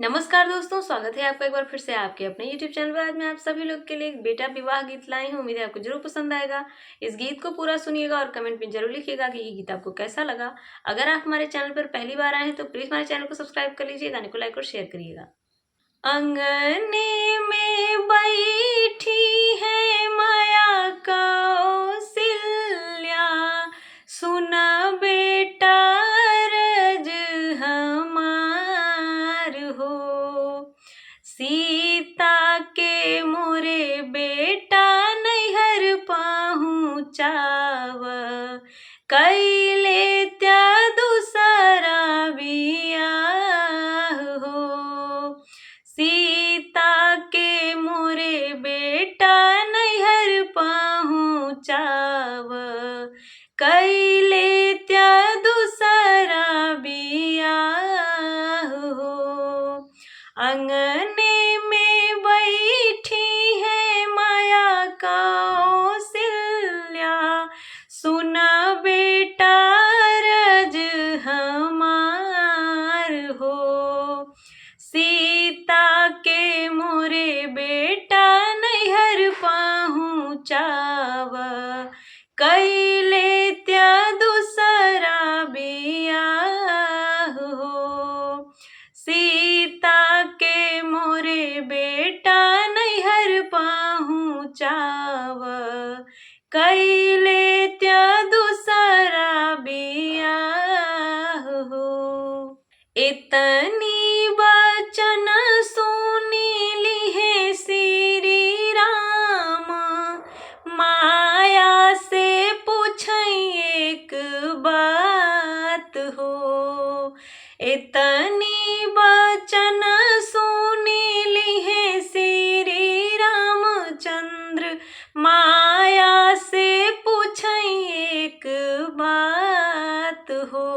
नमस्कार दोस्तों, स्वागत है आपका एक बार फिर से आपके अपने YouTube चैनल पर। आज मैं आप सभी लोग के लिए एक बेटा विवाह गीत लाई हूँ। उम्मीद है आपको जरूर पसंद आएगा। इस गीत को पूरा सुनिएगा और कमेंट में जरूर लिखिएगा कि ये गीत आपको कैसा लगा। अगर आप हमारे चैनल पर पहली बार आए हैं तो प्लीज हमारे चैनल को सब्सक्राइब कर लीजिए, गाने को लाइक और शेयर करिएगा। अंगने में बैठी है माया कौशल्या, सुन बेटा रज हमार हो। सीता के मोरे बेटा नैहर पहुँचाव, कैले त्या दूसरा बियाह हो। सीता के मोरे बेटा नैहर पहुँचाव, कैले त्या दूसरा बियाह हो। अंगने में बैठी है माया कौशल्या, सुन बेटा रज हमार हो। सीता के मोरे बेटा नैहर पहुँचाव, कैले त्या दूसरा बियाह हो। सीता के मोरे बेटा नैहर पहुँचाव, कैले त्या दूसरा बियाह हो। इतनी बचन सुनीली है श्री राम, माया से पूछें एक बात हो। इतनी बचन सुनीली है श्री रामचंद्र, माया से पूछें एक बात हो।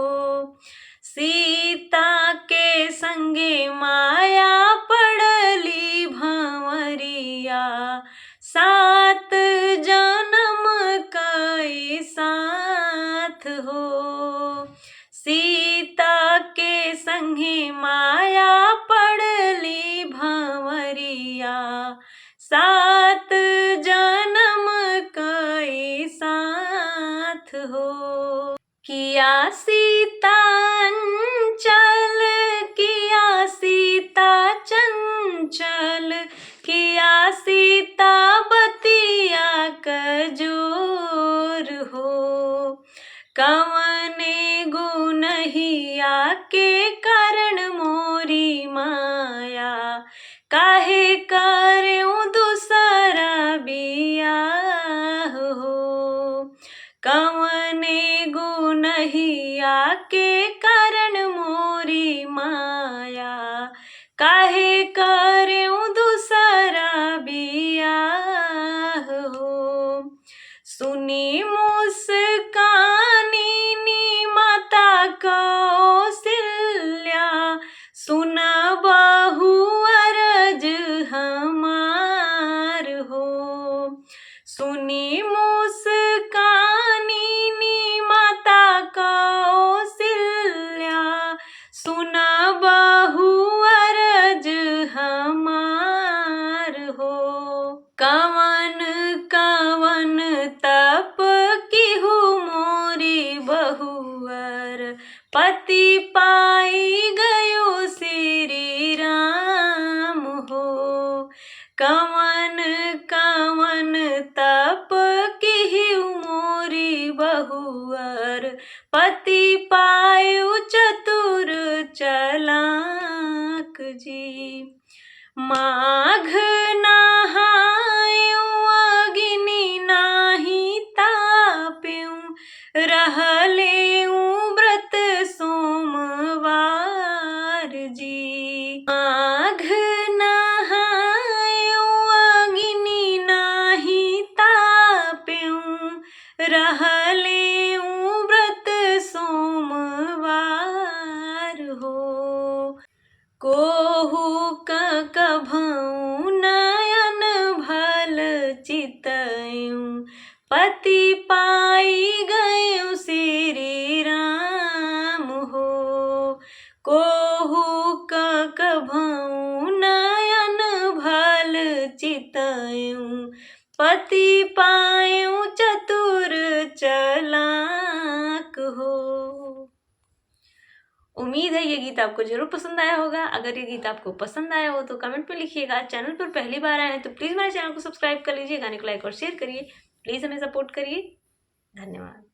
सीता के संगे माया पड़ली भंवरिया, 7 जन्म कई साथ हो। सीता के संगे माया पड़ली भंवरिया, 7 जन्म कई साथ हो। किया सीता अंचल, किया सीता चंचल, किया सीता बतिया कजोर हो। कवने गुनहिया के कारण मोरी माया, काहे करूं दूसरा बियाह हो। कवने गुनहिया के कारण मोरी माया, काहे करूं दूसरा बियाह हो। सुनी मुस्कानी माता कौशल्या, सुन बहू अरज हमार हो। सुनी मुस्कानी माता कौशल्या, सुन बहू अरज हमार हो। कवन कवन तप किहु मोरी बहुअर, पति पाई गयो श्री राम हो। कवन कवन तप किहु मोरी बहुअर, पति पायु चतुर चलाक जी। माघ नहायु अग्नि नाही ताप्यु, रहलेउ व्रत सोमवार जी। माघ नहायु अग्नि नाही ताप्यु, रहलेउ व्रत सोमवार हो। कोहू कभऊ नयन भल चितयु, पति पाई गयो श्री राम हो। कोहू कभऊ तयूं पति पायूं चतुर चालाक हो। उम्मीद है ये गीत आपको जरूर पसंद आया होगा। अगर ये गीत आपको पसंद आया हो तो कमेंट में लिखिएगा। चैनल पर पहली बार आए हैं तो प्लीज़ मेरे चैनल को सब्सक्राइब कर लीजिए, गाने को लाइक और शेयर करिए। प्लीज़ हमें सपोर्ट करिए। धन्यवाद।